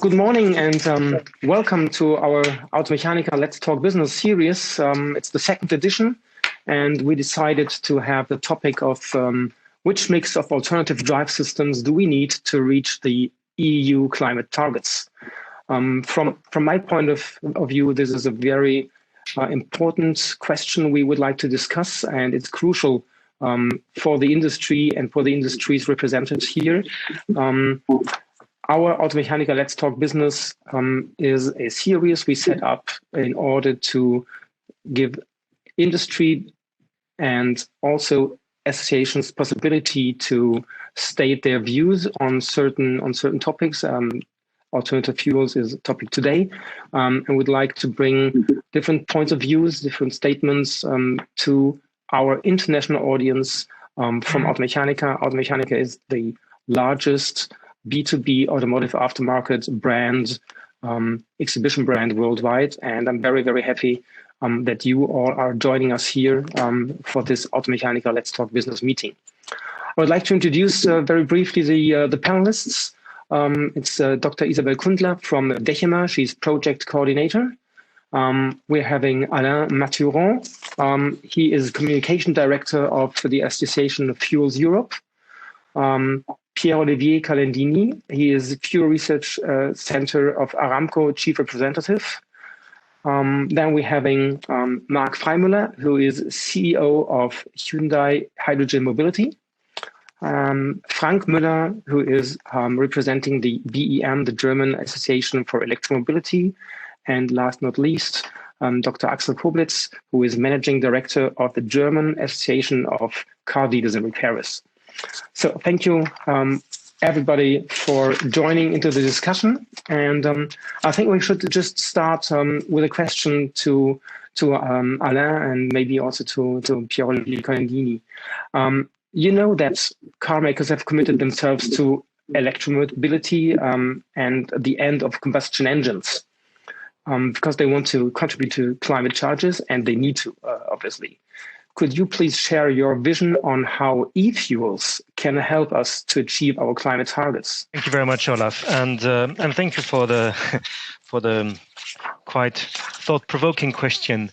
Good morning and welcome to our Automechanika Let's Talk Business series. It's the second edition, and we decided to have the topic of which mix of alternative drive systems do we need to reach the EU climate targets. From my point of view, this is a very important question we would like to discuss, and it's crucial for the industry and for the industry's representatives here. Our Automechanika Let's Talk Business is a series we set up in order to give industry and also associations possibility to state their views on certain topics. Alternative fuels is a topic today, and we'd like to bring different points of views, different statements to our international audience from Automechanika. Automechanika is the largest B2B automotive aftermarket brand, exhibition brand worldwide. And I'm very, very happy that you all are joining us here for this Automechanika Let's Talk Business meeting. I would like to introduce very briefly the panelists. It's Dr. Isabel Kundler from Dechema. She's project coordinator. We're having Alain Mathuron. He is communication director of the Association of Fuels Europe. Pierre-Olivier Calendini, he is Fuel Research Center of Aramco Chief Representative. Then we're having Marc Freimüller, who is CEO of Hyundai Hydrogen Mobility. Frank Müller, who is representing the BEM, the German Association for Electromobility. And last but not least, Dr. Axel Koblitz, who is Managing Director of the German Association of Car Dealers and Repairers. So thank you, everybody, for joining into the discussion. And I think we should just start with a question to Alain and maybe also to Pierre-Olivier Calendini. You know that car makers have committed themselves to electromobility and the end of combustion engines because they want to contribute to climate charges, and they need to, obviously. Could you please share your vision on how e-fuels can help us to achieve our climate targets? Thank you very much, Olaf, and thank you for the quite thought-provoking question.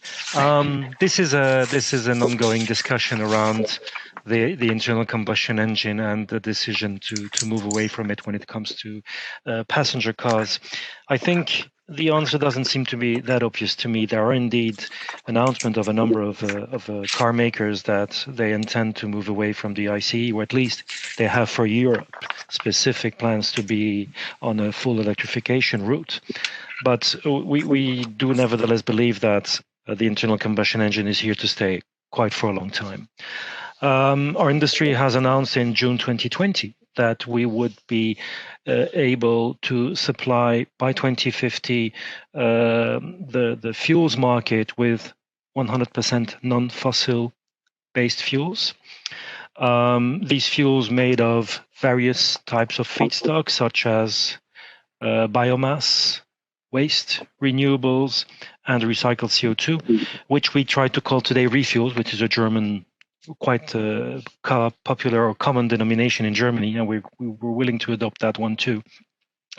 This is an ongoing discussion around the internal combustion engine and the decision to move away from it when it comes to passenger cars. I think the answer doesn't seem to be that obvious to me. There are indeed announcements of a number of car makers that they intend to move away from the ICE, or at least they have for Europe specific plans to be on a full electrification route. But we do nevertheless believe that the internal combustion engine is here to stay quite for a long time. Our industry has announced in June 2020 that we would be able to supply by 2050 the fuels market with 100% non-fossil based fuels. These fuels made of various types of feedstocks such as biomass, waste, renewables, and recycled CO2, which we try to call today refuels, which is a German quite popular or common denomination in Germany, and we're willing to adopt that one too.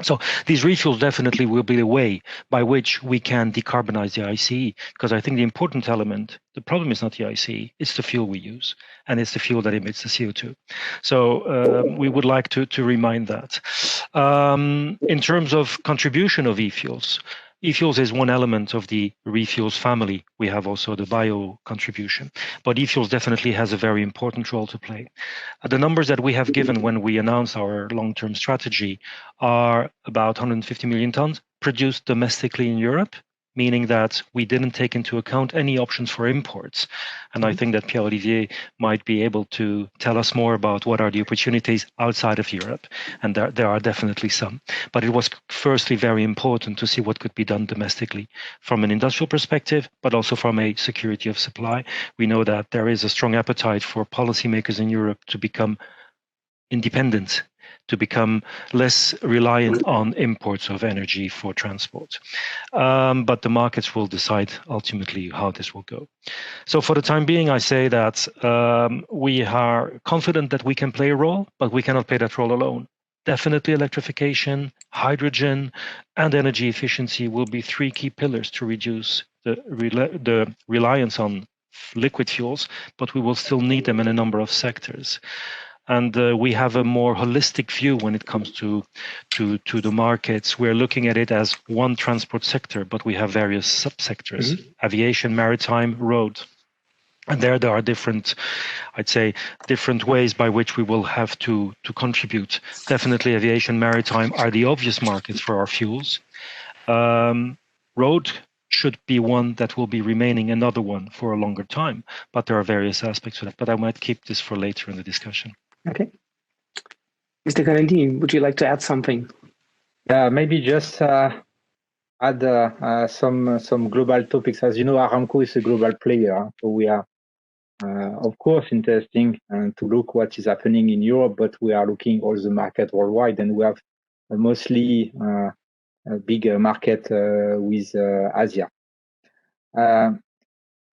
So these refuels definitely will be the way by which we can decarbonize the ICE, because I think the important element, the problem is not the ICE, it's the fuel we use, and it's the fuel that emits the CO2. So we would like to remind that. In terms of contribution of e-fuels, e-fuels is one element of the refuels family. We have also the bio contribution, but e-fuels definitely has a very important role to play. The numbers that we have given when we announced our long-term strategy are about 150 million tons produced domestically in Europe, meaning that we didn't take into account any options for imports. And I think that Pierre-Olivier might be able to tell us more about what are the opportunities outside of Europe. And there are definitely some. But it was firstly very important to see what could be done domestically from an industrial perspective, but also from a security of supply. We know that there is a strong appetite for policymakers in Europe to become independent, to become less reliant on imports of energy for transport. But the markets will decide ultimately how this will go. So for the time being, I say that we are confident that we can play a role, but we cannot play that role alone. definitely electrification, hydrogen, and energy efficiency will be three key pillars to reduce the reliance on liquid fuels, but we will still need them in a number of sectors. And we have a more holistic view when it comes to the markets. We're looking at it as one transport sector, but we have various subsectors: aviation, maritime, road. And there are different, I'd say, different ways by which we will have to contribute. Definitely aviation, maritime are the obvious markets for our fuels. Road should be one that will be remaining another one for a longer time, but there are various aspects to that. But I might keep this for later in the discussion. Okay. Mr. Canendini, would you like to add something? Yeah, maybe just add some global topics. As you know, Aramco is a global player, so we are, of course, interesting to look what is happening in Europe, but we are looking all the market worldwide, and we have mostly a big market with Asia.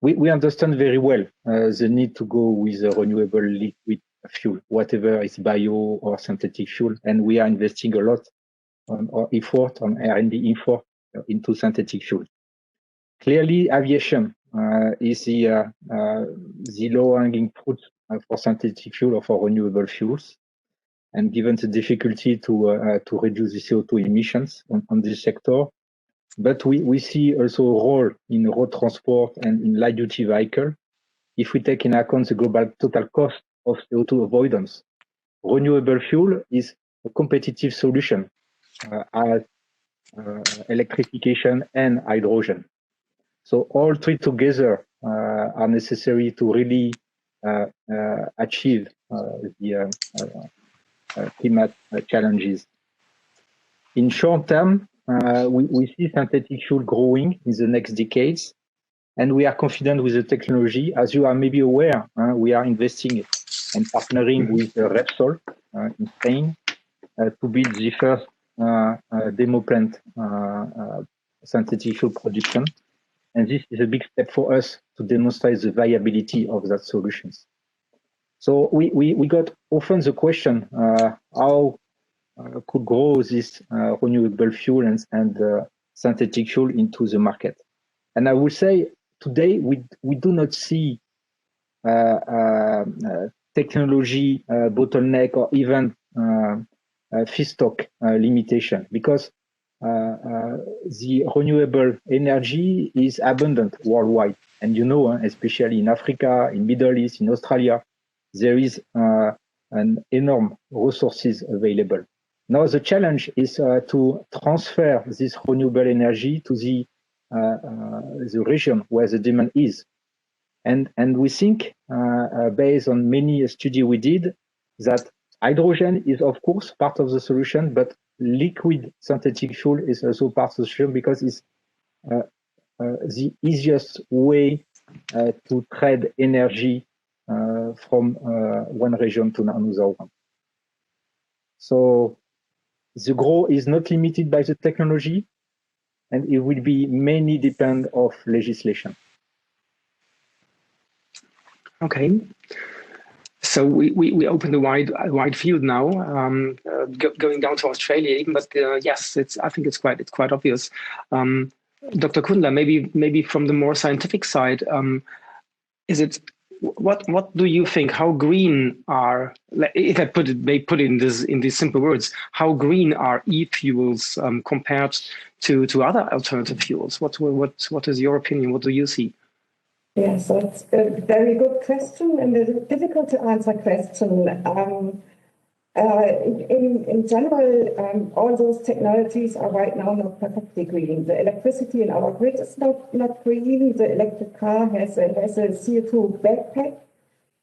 We understand very well the need to go with a renewable liquid fuel, whatever is bio or synthetic fuel, and we are investing a lot on our effort, on R&D effort into synthetic fuel. Clearly, aviation is the low-hanging fruit for synthetic fuel or for renewable fuels. And given the difficulty to reduce the CO2 emissions on this sector, but we see also a role in road transport and in light-duty vehicle. If we take in account the global total cost of CO2 avoidance, renewable fuel is a competitive solution as electrification and hydrogen. So all three together are necessary to really achieve the climate challenges. In short term, we see synthetic fuel growing in the next decades, and we are confident with the technology. As you are maybe aware, we are investing and partnering with Repsol in Spain to build the first demo plant synthetic fuel production. And this is a big step for us to demonstrate the viability of that solutions. So we got often the question, how could grow this renewable fuel and synthetic fuel into the market? And I would say today we do not see technology bottleneck or even feedstock limitation, because the renewable energy is abundant worldwide. And you know, especially in Africa, in Middle East, in Australia, there is an enormous resources available. Now the challenge is to transfer this renewable energy to the region where the demand is. And we think, based on many studies we did, that hydrogen is of course part of the solution, but liquid synthetic fuel is also part of the solution, because it's the easiest way to trade energy from one region to another one. So the growth is not limited by the technology, and it will be mainly depend of legislation. Okay. So we opened a wide field now, going down to Australia even. But yes, I think it's quite obvious. Dr. Kundler, maybe from the more scientific side, is it what do you think? How green are, if I put it in these simple words, how green are e-fuels compared to other alternative fuels? What is your opinion? What do you see? Yes, that's a very good question, and a difficult to answer question. In general, all those technologies are right now not perfectly green. The electricity in our grid is not green. The electric car has a CO2 backpack,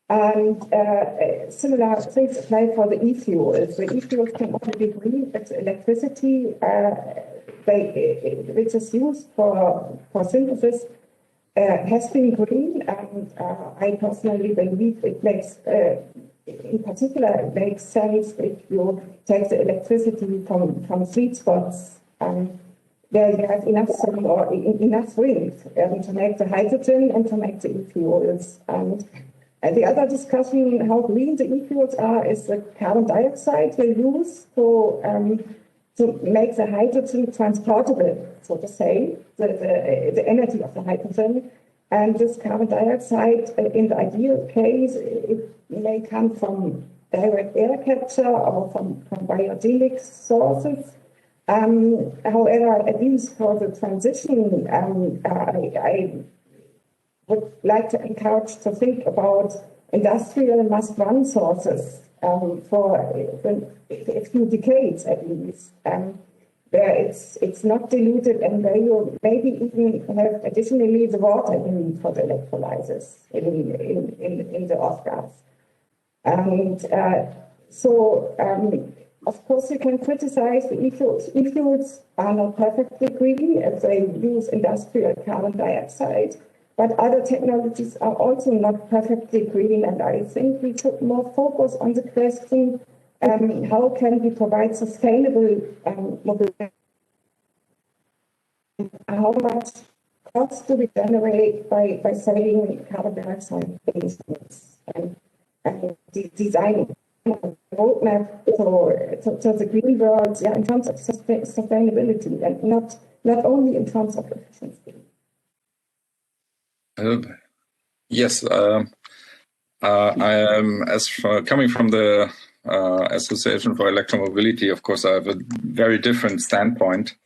and similar things apply for the e-fuels. The e-fuels can only be green if the electricity which is used for synthesis has been green, and I personally believe it makes, in particular, it makes sense if you take the electricity from sweet spots where you have enough sun or enough wind to make the hydrogen and to make the e-fuels. And And the other discussion, how green the e-fuels are, is the carbon dioxide they use to make the hydrogen transportable, so to say, the energy of the hydrogen. And this carbon dioxide, in the ideal case, it may come from direct air capture or from biogenic sources. However, at least for the transition, I would like to encourage to think about industrial must-run sources for a few decades at least, where it's not diluted and where you maybe even have additionally the water you need for the electrolyzers in the off-gas. And of course, you can criticize the e-fuels. E-fuels are not perfectly green if they use industrial carbon dioxide, but other technologies are also not perfectly green. And I think we should more focus on the question, how can we provide sustainable mobility? How much cost do we generate by selling carbon dioxide emissions? And designing a roadmap to the green world, in terms of sustainability, and not only in terms of efficiency. Yes, I am coming from the Association for Electromobility. Of course, I have a very different standpoint.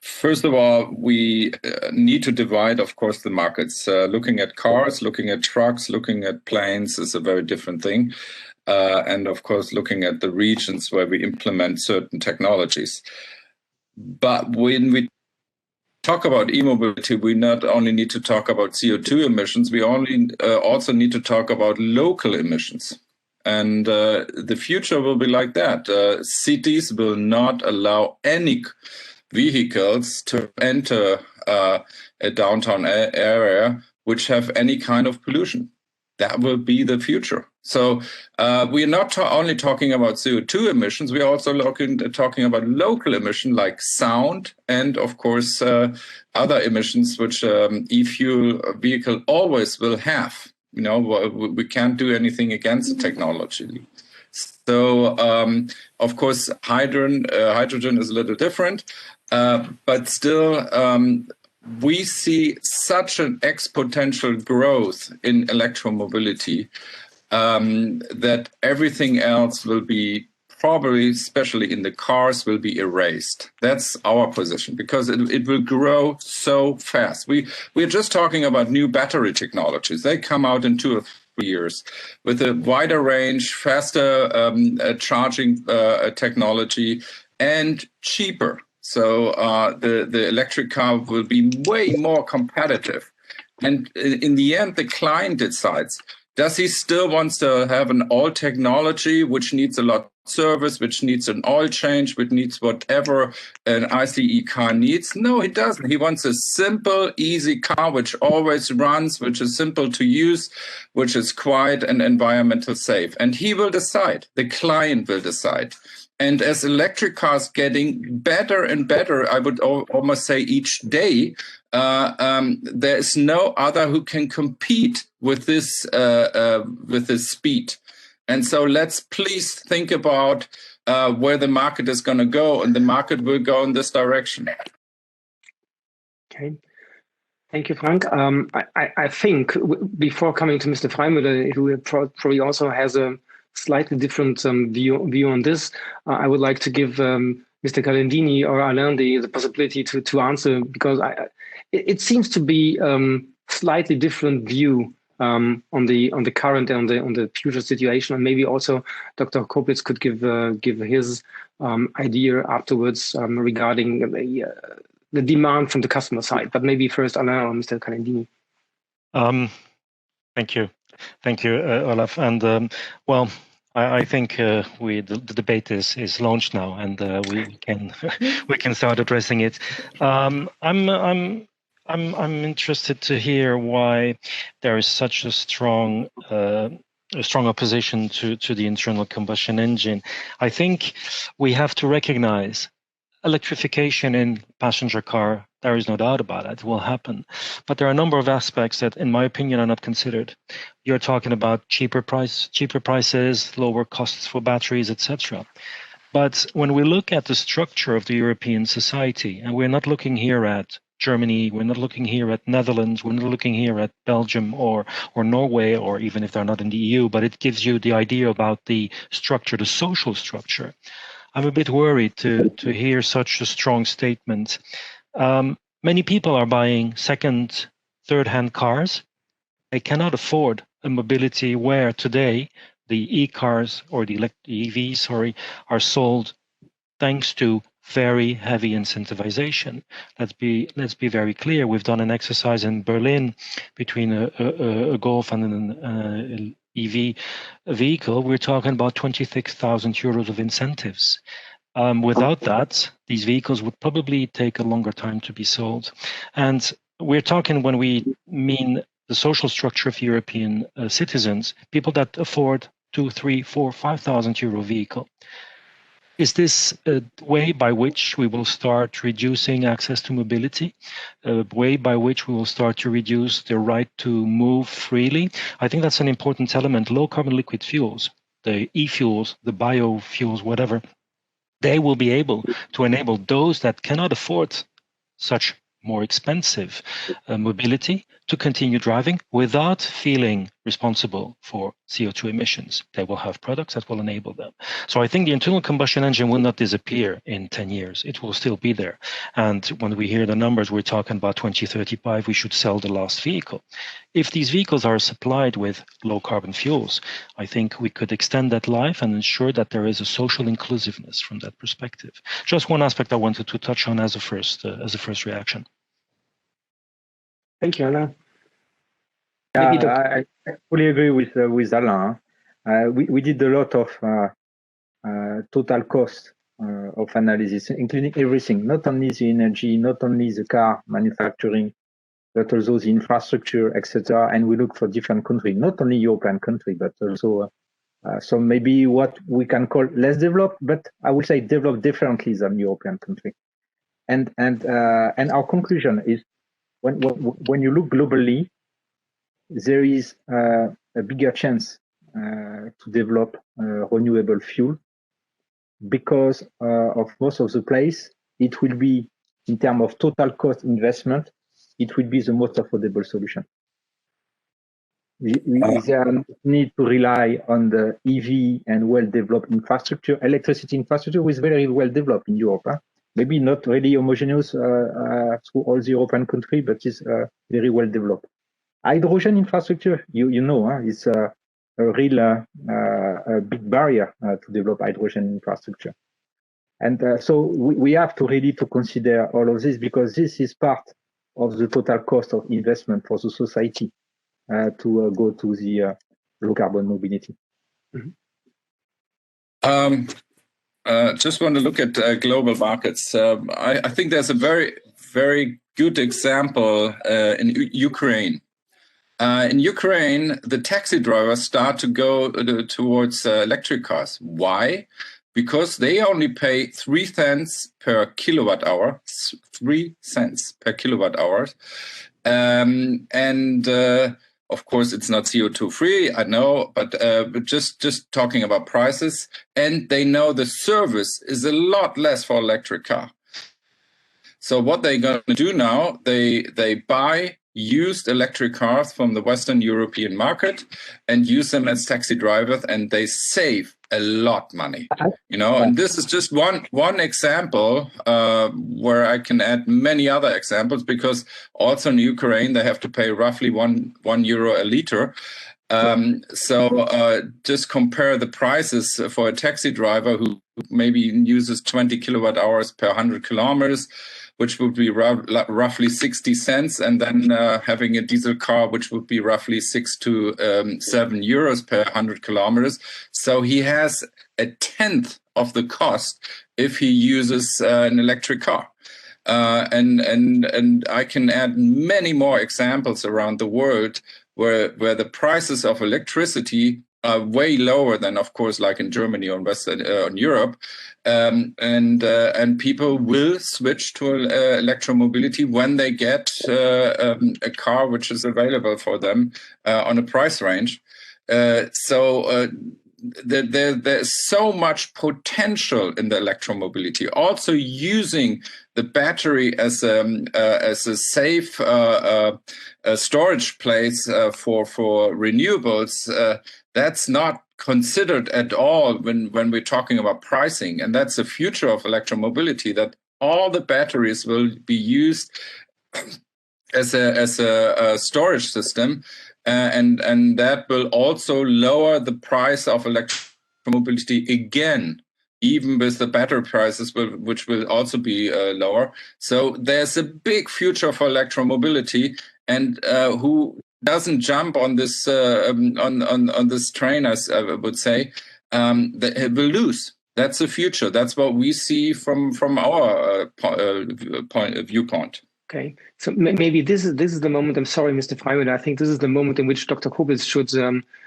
First of all, we need to divide, of course, the markets. Looking at cars, looking at trucks, looking at planes is a very different thing. And of course, looking at the regions where we implement certain technologies. But when we talk about e-mobility, we not only need to talk about CO2 emissions, we also need to talk about local emissions. And the future will be like that. Cities will not allow any vehicles to enter a downtown area which have any kind of pollution. That will be the future. So we are not only talking about CO2 emissions, we are also talking about local emission like sound and, of course, other emissions which e-fuel vehicle always will have. You know, we can't do anything against the technology. So, of course, hydrogen is a little different, but still, we see such an exponential growth in electromobility that everything else will be probably, especially in the cars, will be erased. That's our position, because it will grow so fast. We're just talking about new battery technologies. They come out in 2 or 3 years with a wider range, faster charging technology, and cheaper. So the electric car will be way more competitive. And in the end, the client decides, does he still wants to have an old technology, which needs a lot of service, which needs an oil change, which needs whatever an ICE car needs? No, he doesn't. He wants a simple, easy car, which always runs, which is simple to use, which is quiet and environmental safe. And he will decide. The client will decide. And as electric cars getting better and better, I would almost say each day, there is no other who can compete with this speed. And so let's please think about where the market is going to go, and the market will go in this direction. Okay. Thank you, Frank. I think before coming to Mr. Freimüller, who probably also has a slightly different view on this, I would like to give Mr. Calendini or Alain the possibility to answer, because it seems to be slightly different view on the current and on the future situation, and maybe also Dr. Koplitz could give his idea afterwards regarding the demand from the customer side. But maybe first Alain or Mr. Calendini. Thank you, Olaf. And well, I think the debate is launched now, and we can start addressing it. I'm interested to hear why there is such a strong opposition to the internal combustion engine. I think we have to recognize electrification in passenger car, there is no doubt about it, will happen. But there are a number of aspects that, in my opinion, are not considered. You're talking about cheaper prices, lower costs for batteries, etc. But when we look at the structure of the European society, and we're not looking here at Germany, we're not looking here at Netherlands, we're not looking here at Belgium or Norway, or even if they're not in the EU, but it gives you the idea about the structure, the social structure. I'm a bit worried to hear such a strong statement. Many people are buying second, third-hand cars. They cannot afford a mobility where today the e-cars or the EVs, are sold thanks to very heavy incentivization. Let's be very clear. We've done an exercise in Berlin between a Golf and an EV vehicle. We're talking about 26,000 euros of incentives. Without that, these vehicles would probably take a longer time to be sold. And we're talking, when we mean the social structure of European citizens, people that afford 2, 3, 4, 5,000 euro vehicle. Is this a way by which we will start reducing access to mobility? A way by which we will start to reduce the right to move freely? I think that's an important element. Low carbon liquid fuels, the e-fuels, the biofuels, whatever, they will be able to enable those that cannot afford such more expensive mobility to continue driving without feeling responsible for CO2 emissions. They will have products that will enable them. So I think the internal combustion engine will not disappear in 10 years. It will still be there. And when we hear the numbers, we're talking about 2035, we should sell the last vehicle. If these vehicles are supplied with low carbon fuels, I think we could extend that life and ensure that there is a social inclusiveness from that perspective. Just one aspect I wanted to touch on as a first reaction. Thank you, Alain. I fully agree with Alain. We did a lot of total cost of analysis, including everything, not only the energy, not only the car manufacturing, but also the infrastructure, etc. And we look for different countries, not only European countries, but also some maybe what we can call less developed, but I would say developed differently than European countries. And our conclusion is when you look globally, there is a bigger chance to develop renewable fuel because of most of the place, it will be, in terms of total cost investment, it will be the most affordable solution. There need to rely on the EV and well-developed infrastructure. Electricity infrastructure is very well developed in Europe. Maybe not really homogeneous through all the European countries, but is very well developed. Hydrogen infrastructure, you know, is a real a big barrier to develop hydrogen infrastructure. And so we have to really to consider all of this, because this is part of the total cost of investment for the society to go to the low carbon mobility. Just want to look at global markets. I think there's a very, very good example in Ukraine. In Ukraine, the taxi drivers start to go towards electric cars. Why? Because they only pay 3 cents per kilowatt hour, 3 cents per kilowatt hour. Of course, it's not CO2 free, I know, but just talking about prices. And they know the service is a lot less for electric car. So what they're going to do now, they buy used electric cars from the Western European market and use them as taxi drivers, and they save a lot money, you know. And this is just one example where I can add many other examples, because also in Ukraine they have to pay roughly one euro a liter. So just compare the prices for a taxi driver who maybe uses 20 kilowatt hours per 100 kilometers, which would be roughly 60 cents, and then having a diesel car, which would be roughly 6 to 7 euros per 100 kilometers. So he has a tenth of the cost if he uses an electric car. And I can add many more examples around the world where the prices of electricity way lower than, of course, like in Germany or in Western Europe, and people will switch to electromobility when they get a car which is available for them on a price range. There's so much potential in the electromobility. Also using the battery as a safe storage place for renewables. That's not considered at all when we're talking about pricing, and that's the future of electromobility. That all the batteries will be used as a storage system. And that will also lower the price of electromobility again, even with the battery prices, which will also be lower. So there's a big future for electromobility, and who doesn't jump on this on this train, as I would say, that will lose. That's the future. That's what we see from our viewpoint. Okay, so maybe this is the moment. I'm sorry, Mr. Freimuller. I think this is the moment in which Dr. Kobitz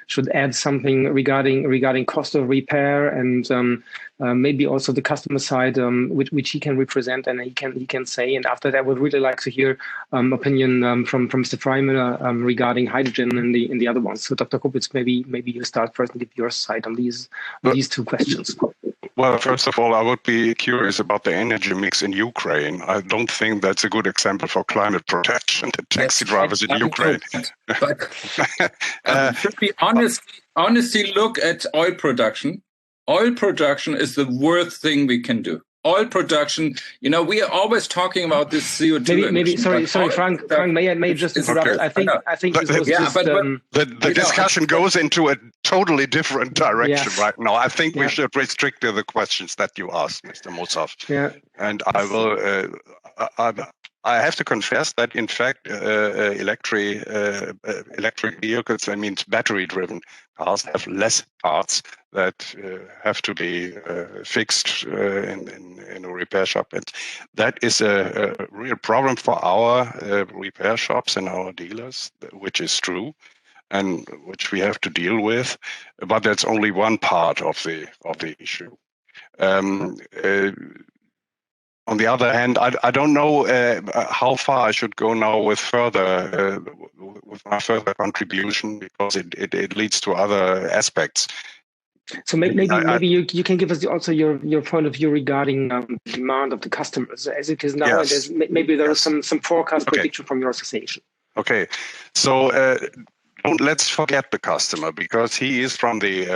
should add something regarding cost of repair and maybe also the customer side, which he can represent and he can say. And after that, I would really like to hear opinion from Mr. Freimuller regarding hydrogen and the other ones. So, Dr. Kobitz, maybe you start first and give your side on these two questions. Well, first of all, I would be curious about the energy mix in Ukraine. I don't think that's a good example for climate protection, the taxi drivers in Ukraine. But should we honestly look at oil production? Oil production is the worst thing we can do. Oil production, we are always talking about this CO2. Maybe sorry, Frank, may I just interrupt? Okay. I think this was just the discussion goes into a totally different direction right now. I think we should restrict to the questions that you asked, Mr. Mosov. Yeah. And I will. I have to confess that, in fact, electric vehicles, that means battery-driven cars, have less parts that have to be fixed in a repair shop. And that is a real problem for our repair shops and our dealers, which is true, and which we have to deal with. But that's only one part of the issue. On the other hand, I don't know how far I should go now with my further contribution, because it leads to other aspects. So maybe you can give us also your point of view regarding demand of the customers as it is now. Yes. And maybe there is some forecast prediction from your association. Okay, so let's forget the customer, because he is from the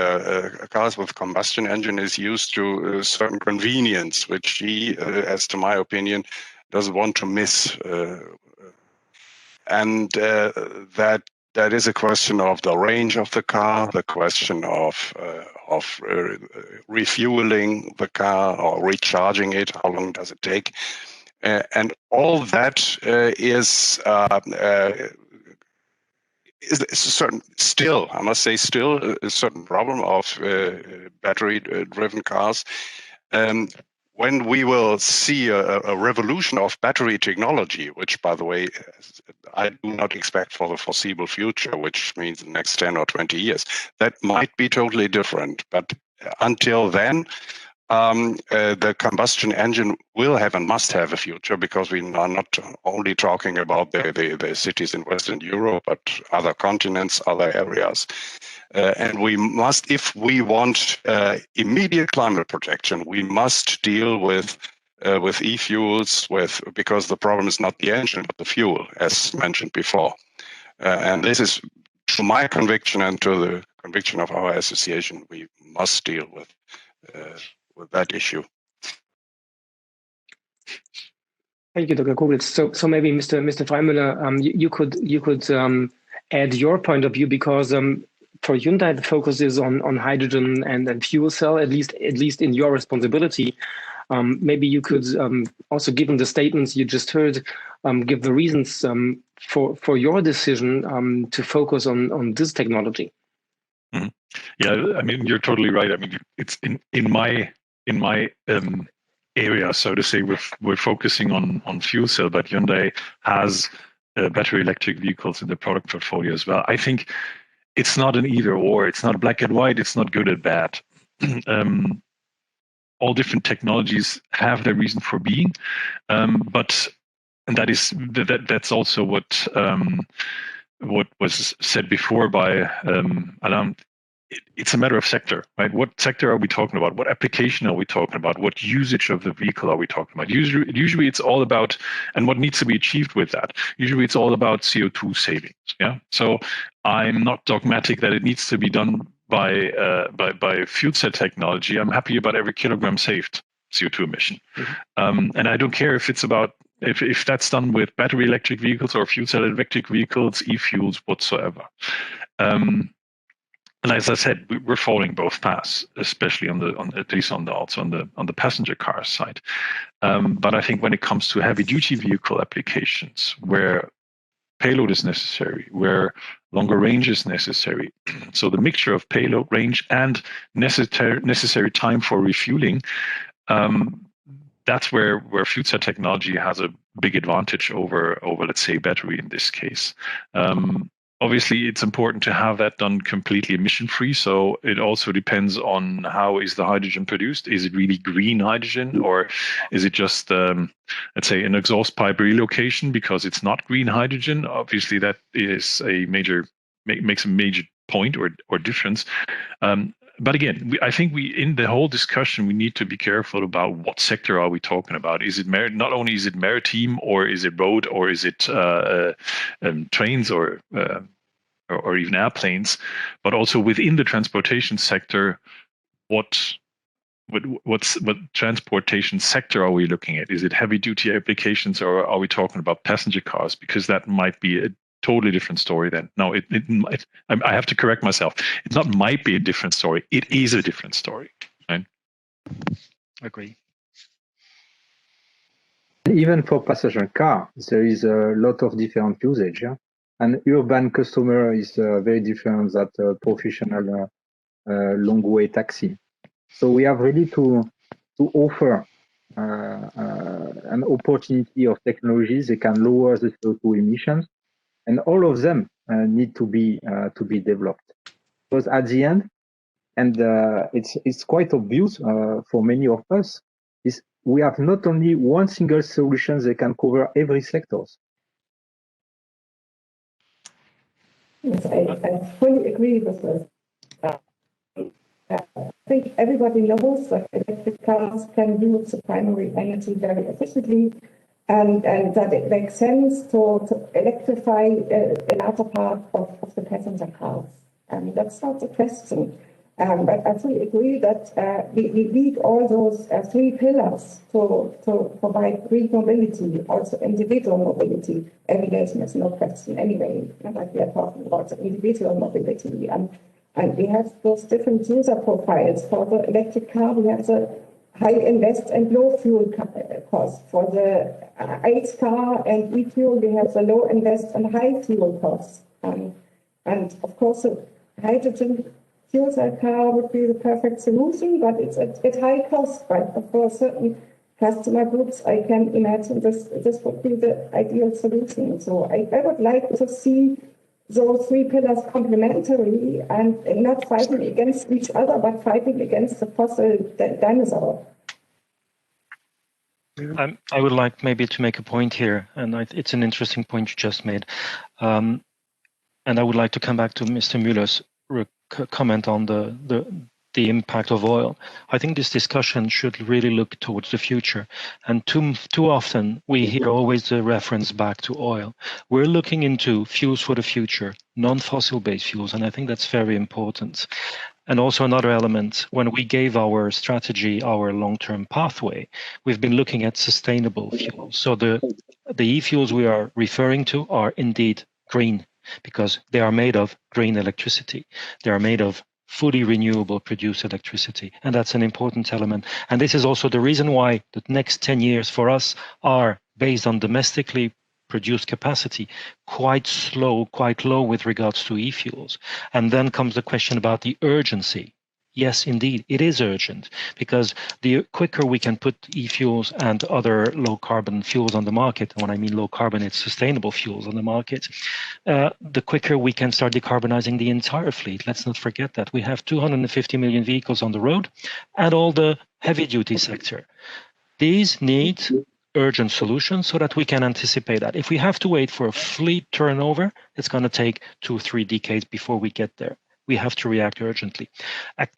cars with combustion engine is used to certain convenience, which he, as to my opinion, doesn't want to miss. And that is a question of the range of the car, the question of refueling the car or recharging it. How long does it take? And all that is a certain, still, I must say, still a certain problem of battery-driven cars. When we will see a revolution of battery technology, which, by the way, I do not expect for the foreseeable future, which means the next 10 or 20 years, that might be totally different. But until then, the combustion engine will have and must have a future, because we are not only talking about the cities in Western Europe, but other continents, other areas. And we must, if we want immediate climate protection, we must deal with e-fuels, because the problem is not the engine, but the fuel, as mentioned before. And this is, to my conviction and to the conviction of our association, we must deal with that issue. Thank you, Dr. Kobitz. So maybe Mr. Freimuller, you could add your point of view, because for Hyundai the focus is on hydrogen and fuel cell, at least in your responsibility. Maybe you could also, given the statements you just heard, give the reasons for your decision to focus on this technology. Mm-hmm. Yeah, I mean, you're totally right. I mean, it's in my area, so to say. We're focusing on fuel cell, but Hyundai has battery electric vehicles in the product portfolio as well. I think it's not an either or. It's not black and white. It's not good and bad. All different technologies have their reason for being, but and that's also what was said before by Alam. It's a matter of sector, right? What sector are we talking about? What application are we talking about? What usage of the vehicle are we talking about? Usually it's all about, and what needs to be achieved with that. Usually it's all about CO2 savings. Yeah. So I'm not dogmatic that it needs to be done by fuel cell technology. I'm happy about every kilogram saved CO2 emission, and I don't care if it's about if that's done with battery electric vehicles or fuel cell electric vehicles, e-fuels whatsoever. And as I said, we're following both paths, especially at least on the passenger car side. But I think when it comes to heavy duty vehicle applications, where payload is necessary, where longer range is necessary, so the mixture of payload, range, and necessary time for refueling, that's where fuel cell technology has a big advantage over let's say battery in this case. Obviously, it's important to have that done completely emission-free. So it also depends on how is the hydrogen produced. Is it really green hydrogen, or is it just, let's say, an exhaust pipe relocation because it's not green hydrogen? Obviously, that is makes a major point or difference. But again, I think in the whole discussion, we need to be careful about what sector are we talking about. Is it not only is it maritime, or is it road, or is it trains, or even airplanes, but also within the transportation sector, what transportation sector are we looking at? Is it heavy duty applications, or are we talking about passenger cars? Because that might be a totally different story then. No, I have to correct myself. It not might be a different story. It is a different story. Right? Agree. Even for passenger car, there is a lot of different usage. Yeah? An urban customer is very different than a professional long way taxi. So we have really to offer an opportunity of technologies that can lower the CO2 emissions. And all of them need to be developed, because at the end, and it's quite obvious for many of us, is we have not only one single solution that can cover every sector. Yes, I fully agree with this. I think everybody knows that electric cars can use the primary energy very efficiently, and that it makes sense to electrify a larger part of the passenger cars. That's not the question. But I fully agree that we need all those three pillars to provide green mobility, also individual mobility. Aviation is no question anyway, like we are talking about the individual mobility. And we have those different user profiles. For the electric car, we have the high invest and low fuel cost. For the ICE car and e-fuel, we have the low invest and high fuel costs. And of course, the hydrogen fuel cell car would be the perfect solution, but it's at high cost. But for certain customer groups, I can imagine this would be the ideal solution. So I would like to see those three pillars complementary and not fighting against each other, but fighting against the fossil dinosaur. I would like maybe to make a point here, and it's an interesting point you just made. And I would like to come back to Mr. Müller's comment on the impact of oil. I think this discussion should really look towards the future. And too often we hear always the reference back to oil. We're looking into fuels for the future, non-fossil based fuels, and I think that's very important. And also another element, when we gave our strategy, our long-term pathway, we've been looking at sustainable fuels. So the e-fuels we are referring to are indeed green, because they are made of green electricity. They are made of fully renewable produced electricity. And that's an important element. And this is also the reason why the next 10 years for us are based on domestically produced capacity, quite low with regards to e-fuels. And then comes the question about the urgency. Yes, indeed, it is urgent, because the quicker we can put e-fuels and other low-carbon fuels on the market, and when I mean low-carbon, it's sustainable fuels on the market, the quicker we can start decarbonizing the entire fleet. Let's not forget that. We have 250 million vehicles on the road and all the heavy-duty sector. These need urgent solutions so that we can anticipate that. If we have to wait for a fleet turnover, it's going to take 2 or 3 decades before we get there. We have to react urgently.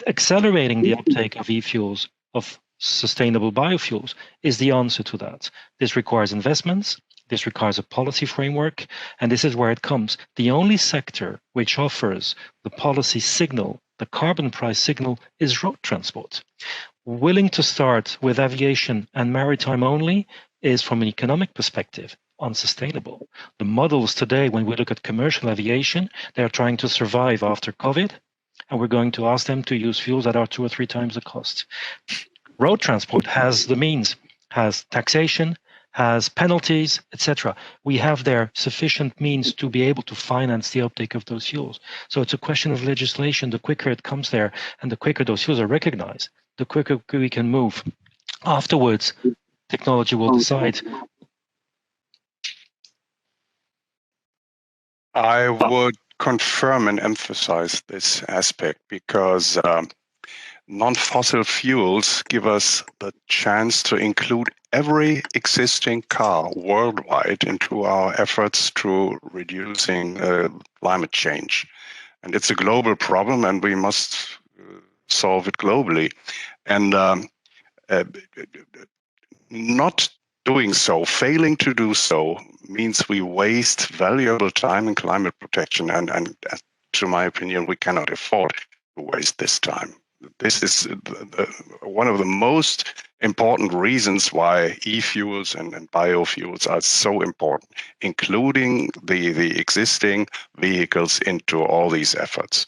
Accelerating the uptake of e-fuels, of sustainable biofuels, is the answer to that. This requires investments, this requires a policy framework, and this is where it comes. The only sector which offers the policy signal, the carbon price signal, is road transport. Willing to start with aviation and maritime only is, from an economic perspective, unsustainable. The models today, when we look at commercial aviation, they're trying to survive after COVID, and we're going to ask them to use fuels that are 2 or 3 times the cost. Road transport has the means, has taxation, has penalties, etc. We have there sufficient means to be able to finance the uptake of those fuels. So it's a question of legislation. The quicker it comes there and the quicker those fuels are recognized, the quicker we can move. Afterwards, technology will decide. I would confirm and emphasize this aspect because non-fossil fuels give us the chance to include every existing car worldwide into our efforts to reducing climate change. And it's a global problem, and we must solve it globally. And not doing so, failing to do so, means we waste valuable time in climate protection. And to my opinion, we cannot afford to waste this time. This is one of the most important reasons why e-fuels and biofuels are so important, including the existing vehicles into all these efforts.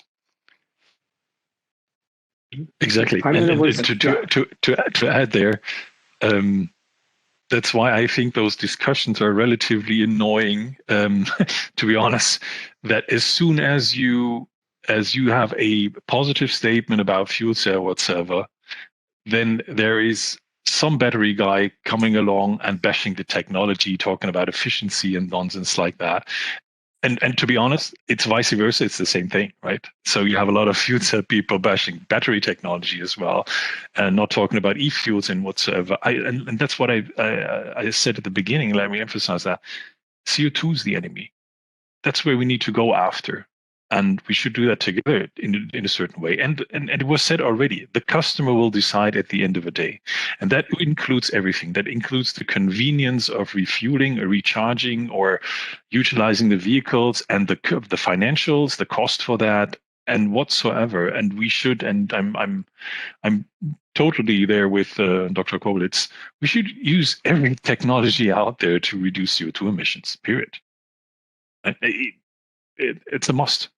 Exactly. And to add there, that's why I think those discussions are relatively annoying, to be honest, that as soon as you have a positive statement about fuel cell whatsoever, then there is some battery guy coming along and bashing the technology, talking about efficiency and nonsense like that. And to be honest, it's vice versa. It's the same thing, right? So you have a lot of fuel cell people bashing battery technology as well, and not talking about e-fuels and whatsoever. And that's what I said at the beginning. Let me emphasize that CO2 is the enemy. That's where we need to go after. And we should do that together in a certain way. And it was said already, the customer will decide at the end of the day. And that includes everything. That includes the convenience of refueling or recharging or utilizing the vehicles and the financials, the cost for that, and whatsoever. And we should, and I'm totally there with Dr. Koblitz, we should use every technology out there to reduce CO2 emissions, period. It's a must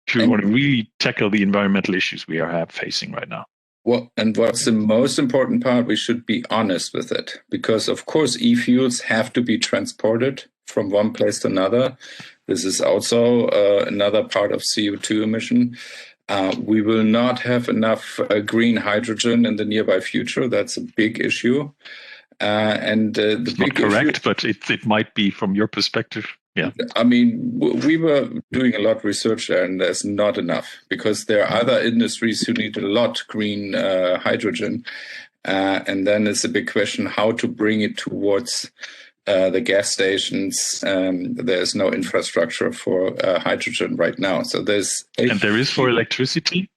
if we want to really tackle the environmental issues we are facing right now. Well, and what's the most important part, we should be honest with it, because of course e-fuels have to be transported from one place to another. This is also another part of CO2 emission. We will not have enough green hydrogen in the nearby future. That's a big issue. It's not correct, but it might be from your perspective. Yeah, I mean, we were doing a lot of research there, and there's not enough because there are other industries who need a lot green hydrogen. And then it's a big question how to bring it towards the gas stations. There's no infrastructure for hydrogen right now. So and there is for electricity?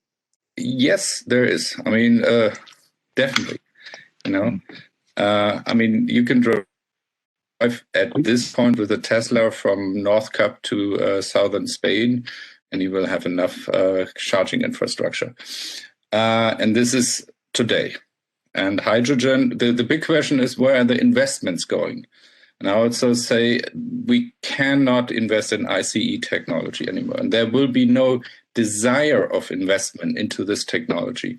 Yes, there is. I mean, definitely. You know, I mean, you can drive at this point with a Tesla from North Cap to southern Spain, and you will have enough charging infrastructure. And this is today. And hydrogen, the big question is, where are the investments going? And I also say we cannot invest in ICE technology anymore. And there will be no desire of investment into this technology.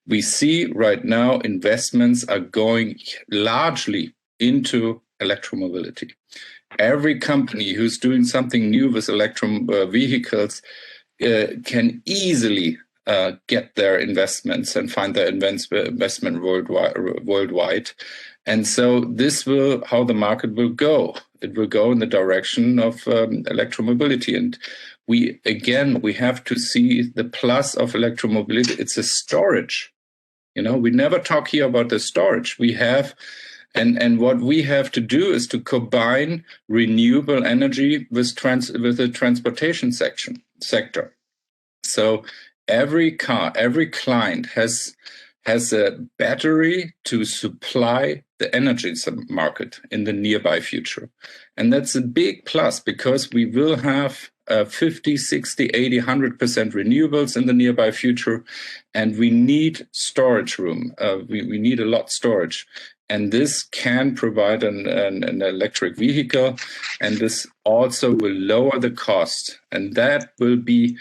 We see right now investments are going largely into electromobility. Every company who's doing something new with electro vehicles can easily get their investments and find their investment worldwide. And so this will how the market will go. It will go in the direction of electromobility. And we have to see the plus of electromobility. It's a storage. We never talk here about the storage. We have, and what we have to do is to combine renewable energy with the transportation sector. So every client has a battery to supply the energy market in the nearby future. And that's a big plus because we will have 50, 60, 80, 100% renewables in the nearby future. And we need storage room. We need a lot of storage. And this can provide an electric vehicle. And this also will lower the cost. And that will be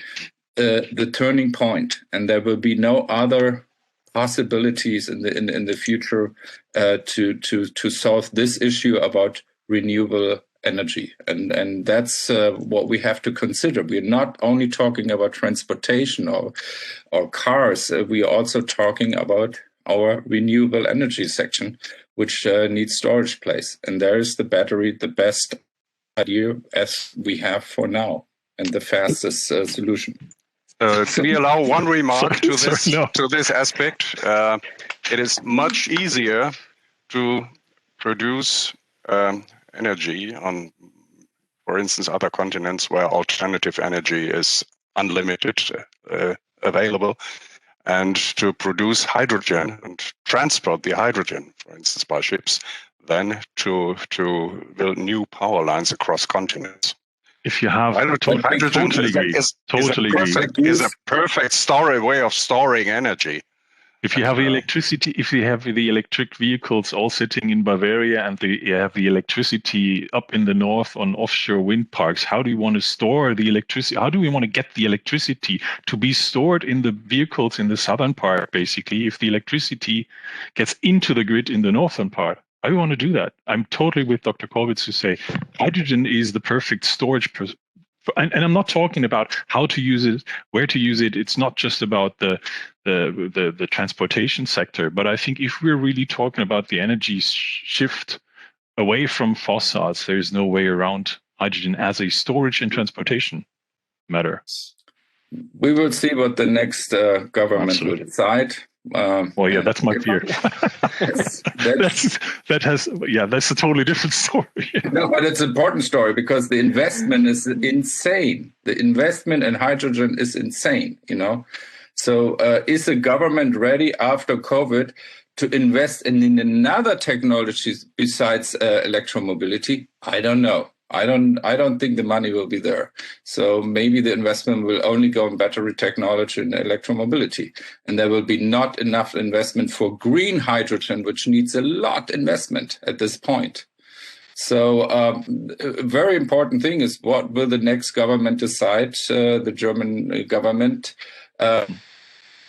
the turning point. And there will be no other possibilities in the future to solve this issue about renewable energy, and that's what we have to consider. We're not only talking about transportation or cars. We are also talking about our renewable energy section, which needs storage place. And there is the battery, the best idea as we have for now, and the fastest solution. Can we allow one remark to this aspect? It is much easier to produce energy on, for instance, other continents where alternative energy is unlimited available, and to produce hydrogen and transport the hydrogen, for instance, by ships, than to build new power lines across continents. If you have hydrogen totally agree. Is a perfect way of storing energy. If you have electricity, if you have the electric vehicles all sitting in Bavaria and you have the electricity up in the north on offshore wind parks, how do you want to store the electricity? How do we want to get the electricity to be stored in the vehicles in the southern part, basically, if the electricity gets into the grid in the northern part? How do you want to do that? I'm totally with Dr. Kollwitz to say hydrogen is the perfect storage. And I'm not talking about how to use it, where to use it. It's not just about the transportation sector. But I think if we're really talking about the energy shift away from fossils, there's no way around hydrogen as a storage and transportation matter. We will see what the next government will decide. That's my fear. That's a totally different story. No, but it's an important story because the investment is insane. The investment in hydrogen is insane, So is the government ready after COVID to invest in another technologies besides electromobility? I don't know. I don't think the money will be there. So maybe the investment will only go in battery technology and electromobility. And there will be not enough investment for green hydrogen, which needs a lot investment at this point. So a very important thing is what will the next government decide, the German government,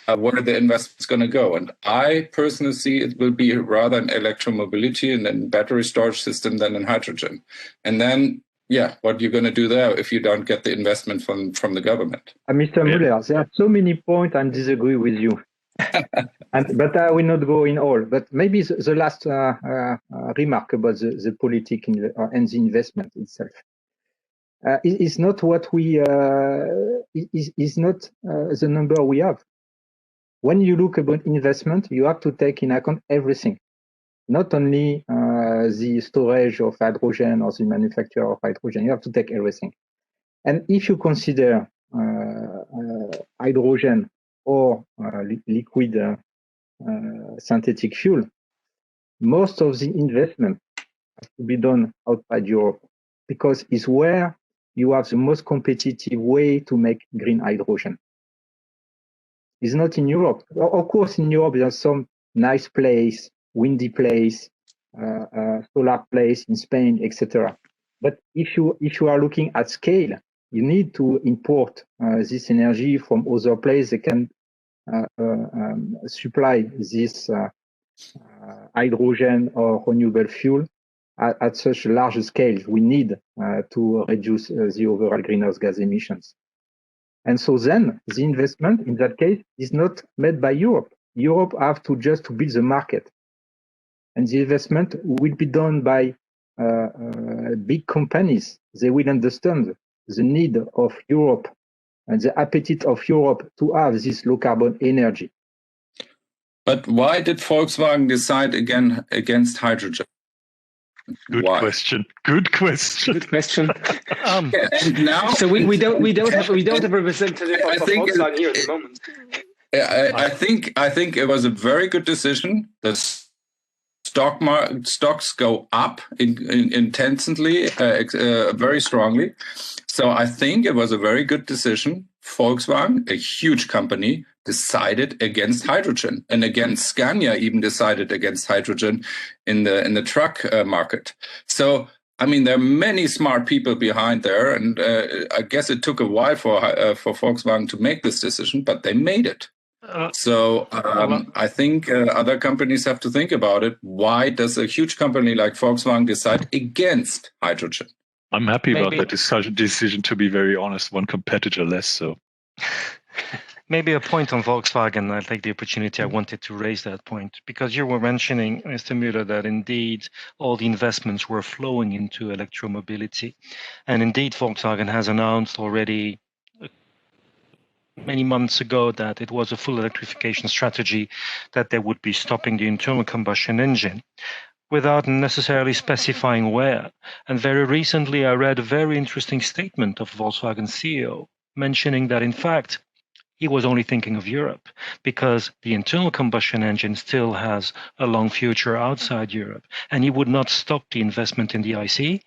where the investment's going to go. And I personally see it will be rather in electromobility and then battery storage system than in hydrogen. And then, what you're going to do there if you don't get the investment from the government. Mr. Müller, there are so many points I disagree with you. But I will not go in all. But maybe the last remark about the politics and the investment itself. Is not what we is not the number we have. When you look about investment, you have to take in account everything, not only the storage of hydrogen or the manufacture of hydrogen. You have to take everything. And if you consider hydrogen or liquid synthetic fuel, most of the investment has to be done outside Europe because it's where you have the most competitive way to make green hydrogen. It's not in Europe. Of course, in Europe, there's some nice place, windy place, solar place in Spain, etc. But if you are looking at scale, you need to import this energy from other places that can supply this hydrogen or renewable fuel at such large scale. We need to reduce the overall greenhouse gas emissions. And so then the investment in that case is not made by Europe. Europe have to just to build the market. And the investment will be done by big companies. They will understand the need of Europe and the appetite of Europe to have this low carbon energy. But why did Volkswagen decide again against hydrogen? Good question. Good question. Yeah, and now, so we don't have a representative of Volkswagen here at the moment. I think it was a very good decision. The stocks go up intensely, very strongly. So I think it was a very good decision. Volkswagen, a huge company, decided against hydrogen, and again, Scania even decided against hydrogen in the truck market. So, I mean, there are many smart people behind there, and I guess it took a while for Volkswagen to make this decision, but they made it. So I think other companies have to think about it. Why does a huge company like Volkswagen decide against hydrogen? I'm happy about that decision, to be very honest. One competitor less, so. Maybe a point on Volkswagen. I'll take the opportunity. I wanted to raise that point because you were mentioning, Mr. Müller, that indeed all the investments were flowing into electromobility. And indeed, Volkswagen has announced already many months ago that it was a full electrification strategy, that they would be stopping the internal combustion engine without necessarily specifying where. And very recently, I read a very interesting statement of Volkswagen CEO mentioning that, in fact, he was only thinking of Europe because the internal combustion engine still has a long future outside Europe, and he would not stop the investment in the ICE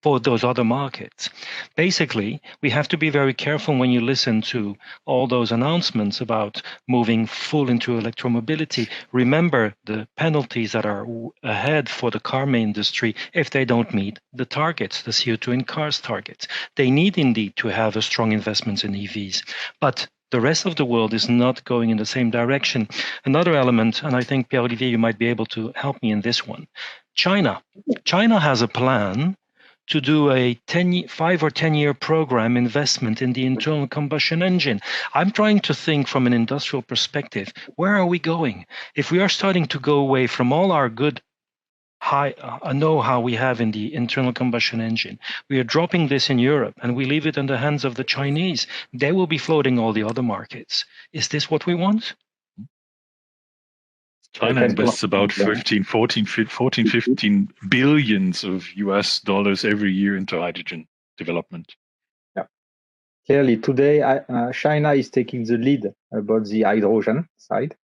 for those other markets. Basically, we have to be very careful when you listen to all those announcements about moving full into electromobility. Remember the penalties that are ahead for the car industry if they don't meet the targets, the CO2 in cars targets. They need indeed to have a strong investments in EVs, but the rest of the world is not going in the same direction. Another element, and I think Pierre-Olivier, you might be able to help me in this one. China has a plan to do a 5 or 10 year program investment in the internal combustion engine. I'm trying to think from an industrial perspective, where are we going? If we are starting to go away from all our good high know-how we have in the internal combustion engine, we are dropping this in Europe and we leave it in the hands of the Chinese. They will be floating all the other markets. Is this what we want? China invests about 15 billions of US dollars every year into hydrogen development. Yeah. Clearly, today, China is taking the lead about the hydrogen side,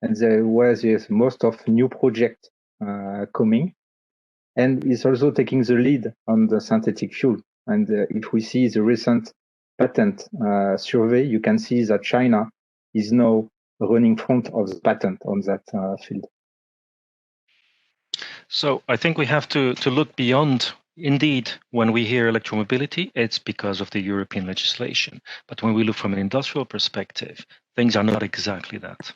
and where there's most of new projects coming, and is also taking the lead on the synthetic fuel. And if we see the recent patent survey, you can see that China is now running front of the patent on that field. So I think we have to look beyond. Indeed, when we hear electromobility, it's because of the European legislation. But when we look from an industrial perspective, things are not exactly that.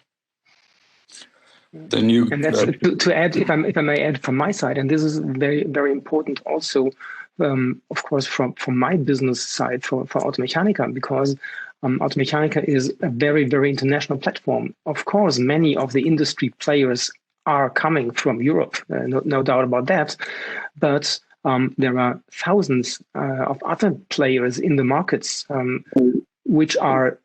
And that's to add, if I may add from my side, and this is very, very important also, of course, from my business side for Automechanika, because Automechanika is a very, very international platform. Of course, many of the industry players are coming from Europe, no doubt about that. But there are thousands of other players in the markets which are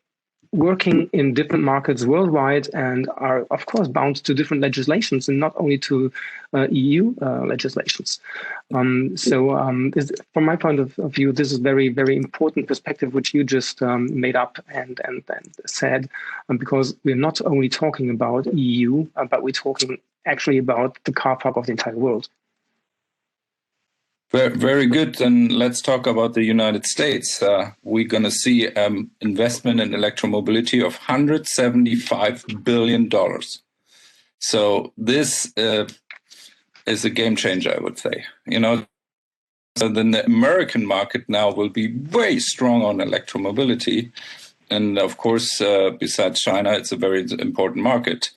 working in different markets worldwide and are, of course, bound to different legislations and not only to EU legislations. From my point of view, this is very, very important perspective which you just made up and said, because we're not only talking about EU, but we're talking actually about the car park of the entire world. Very good. And let's talk about the United States. We're going to see investment in electromobility of $175 billion. So this is a game changer, I would say. So the American market now will be way strong on electromobility. And of course, besides China, it's a very important market.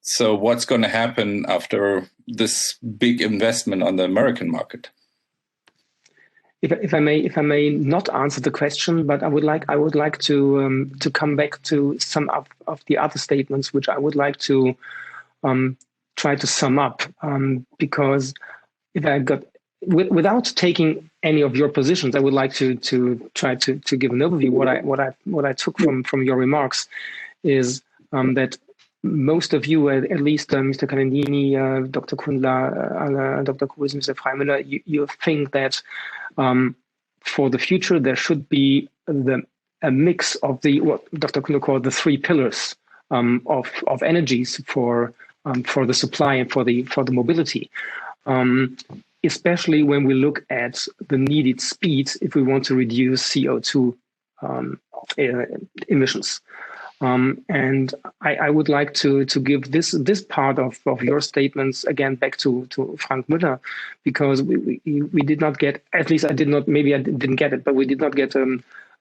So what's going to happen after this big investment on the American market? if I may not answer the question, but I would like to come back to some of the other statements, which I would like to try to sum up, because if I got without taking any of your positions, I would like to try to give an overview. What I took from your remarks is that most of you, at least Mr. Calendini, Dr. Kundler, Dr. Kruis, Mr. Freimüller, you think that for the future there should be a mix of what Dr. Kundler called the three pillars of energies for the supply and for the mobility. Especially when we look at the needed speed if we want to reduce CO2 emissions. And I would like to give this part of your statements again back to Frank Müller, because we did not get, at least I did not, maybe I didn't get it, but we did not get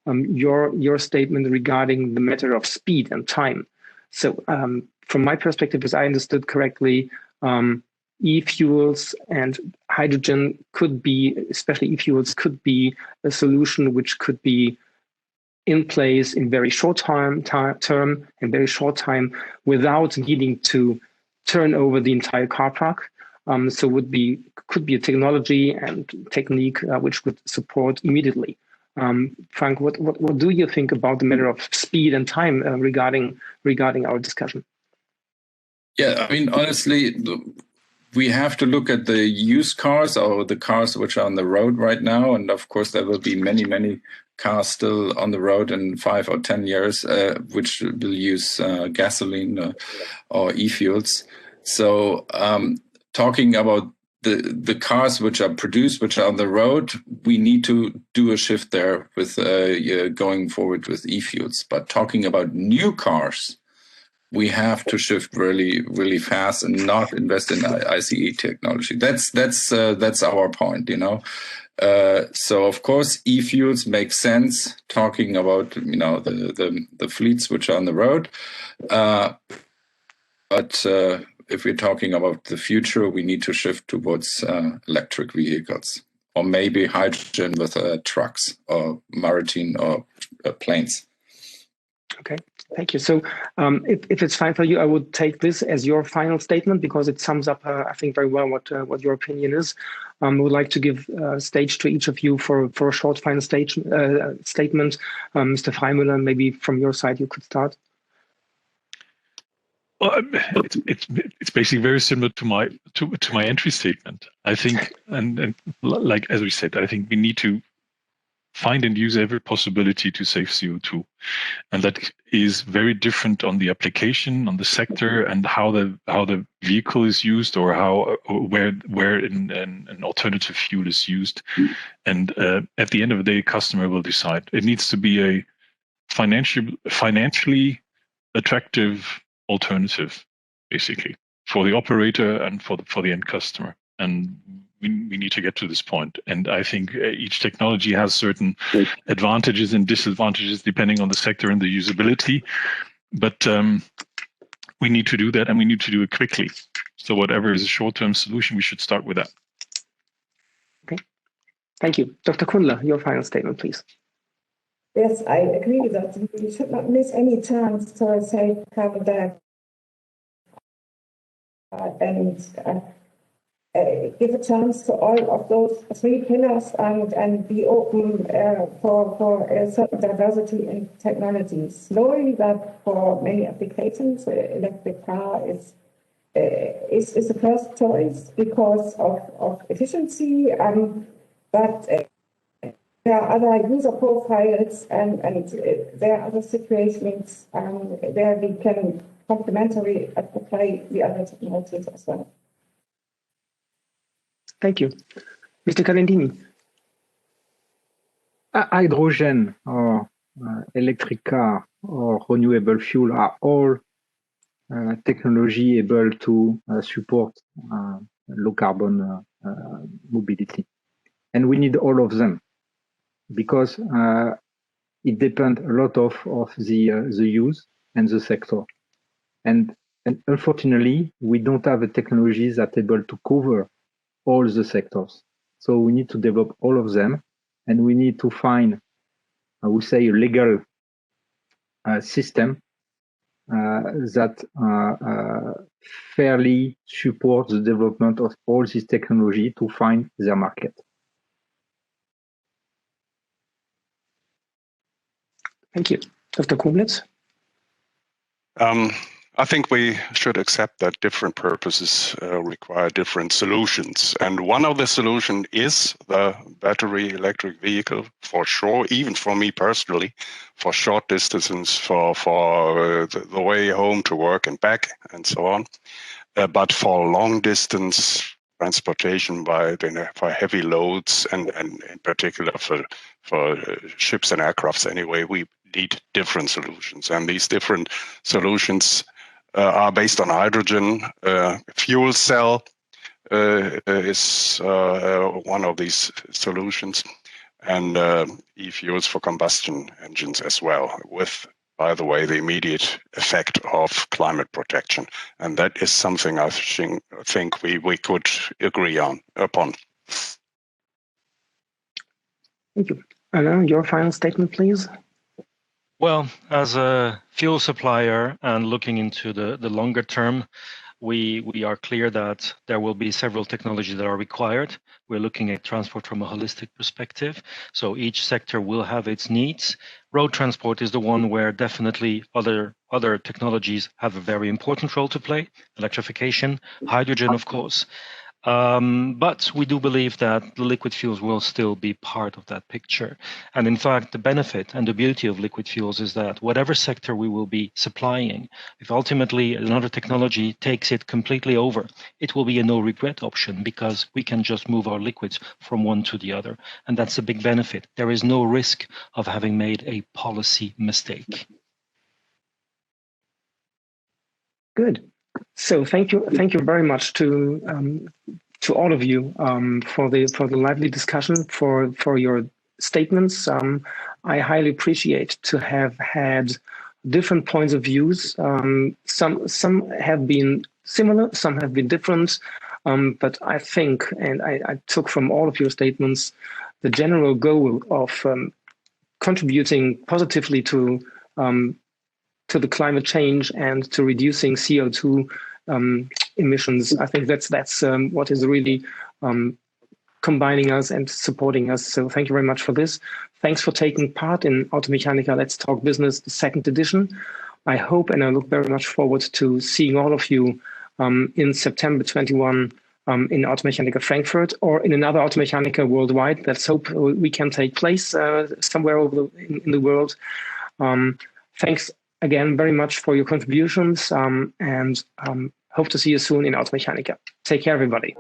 your statement regarding the matter of speed and time. So from my perspective, as I understood correctly, e-fuels and hydrogen could be, especially e-fuels, could be a solution which could be in place in very short term and very short time without needing to turn over the entire car park. So could be a technology and technique which would support immediately. Frank, what do you think about the matter of speed and time regarding our discussion? Yeah, I mean, honestly, we have to look at the used cars or the cars which are on the road right now. And of course, there will be many cars still on the road in 5 or 10 years, which will use gasoline or e-fuels. So talking about the cars which are produced, which are on the road, we need to do a shift there with going forward with e-fuels. But talking about new cars, we have to shift really fast and not invest in ICE technology. That's our point, you know. So of course, e-fuels make sense. Talking about the fleets which are on the road, but if we're talking about the future, we need to shift towards electric vehicles, or maybe hydrogen with trucks or maritime or planes. Okay, thank you. So if it's fine for you, I would take this as your final statement because it sums up, I think, very well what your opinion is. I would like to give stage to each of you for a short final statement. Mr. Freimüller, maybe from your side, you could start. Well, it's basically very similar to my entry statement. I think, and like as we said, I think we need to find and use every possibility to save CO2, and that is very different on the application, on the sector, and how the vehicle is used, or where an alternative fuel is used. And at the end of the day, the customer will decide. It needs to be a financially attractive alternative, basically, for the operator and for the end customer. And we need to get to this point. And I think each technology has certain advantages and disadvantages depending on the sector and the usability. But we need to do that, and we need to do it quickly. So whatever is a short-term solution, we should start with that. Okay. Thank you. Dr. Kundler, your final statement, please. Yes, I agree with that. We should not miss any chance to save carbon dioxide and give a chance to all of those three pillars and be open for a certain diversity in technologies. Knowing that for many applications, electric car is the first choice because of efficiency, but there are other user profiles and there are other situations where we can complementary apply the other technologies as well. Thank you. Mr. Calendini. Hydrogen or electric car or renewable fuel are all technology able to support low carbon mobility. And we need all of them because it depends a lot of the use and the sector. And unfortunately, we don't have a technology that able to cover all the sectors. So we need to develop all of them and we need to find, I would say, a legal system that fairly supports the development of all this technology to find their market. Thank you. Dr. Koblitz? I think we should accept that different purposes require different solutions. And one of the solutions is the battery electric vehicle, for sure, even for me personally, for short distances, for the way home to work and back and so on. But for long distance transportation for heavy loads and in particular for ships and aircrafts anyway, we need different solutions. And these different solutions are based on hydrogen. Fuel cell is one of these solutions, and e-fuels for combustion engines as well, with, by the way, the immediate effect of climate protection. And that is something I think we could agree upon. Thank you. Alain, your final statement, please. Well, as a fuel supplier and looking into the longer term, we are clear that there will be several technologies that are required. We're looking at transport from a holistic perspective. So each sector will have its needs. Road transport is the one where definitely other technologies have a very important role to play. Electrification, hydrogen, of course. But we do believe that the liquid fuels will still be part of that picture. And in fact, the benefit and the beauty of liquid fuels is that whatever sector we will be supplying, if ultimately another technology takes it completely over, it will be a no regret option because we can just move our liquids from one to the other. And that's a big benefit. There is no risk of having made a policy mistake. Good. So thank you very much to all of you for the lively discussion, for your statements. I highly appreciate to have had different points of views. Some have been similar, some have been different, but I think, and I took from all of your statements, the general goal of contributing positively to the climate change and to reducing CO2 emissions. I think that's what is really combining us and supporting us. So thank you very much for this. Thanks for taking part in Automechanika Let's Talk Business, the 2nd edition. I hope and I look very much forward to seeing all of you in September 21 in Automechanika Frankfurt or in another Automechanika worldwide. Let's hope we can take place somewhere in the world. Thanks again very much for your contributions and hope to see you soon in Automechanika. Take care, everybody.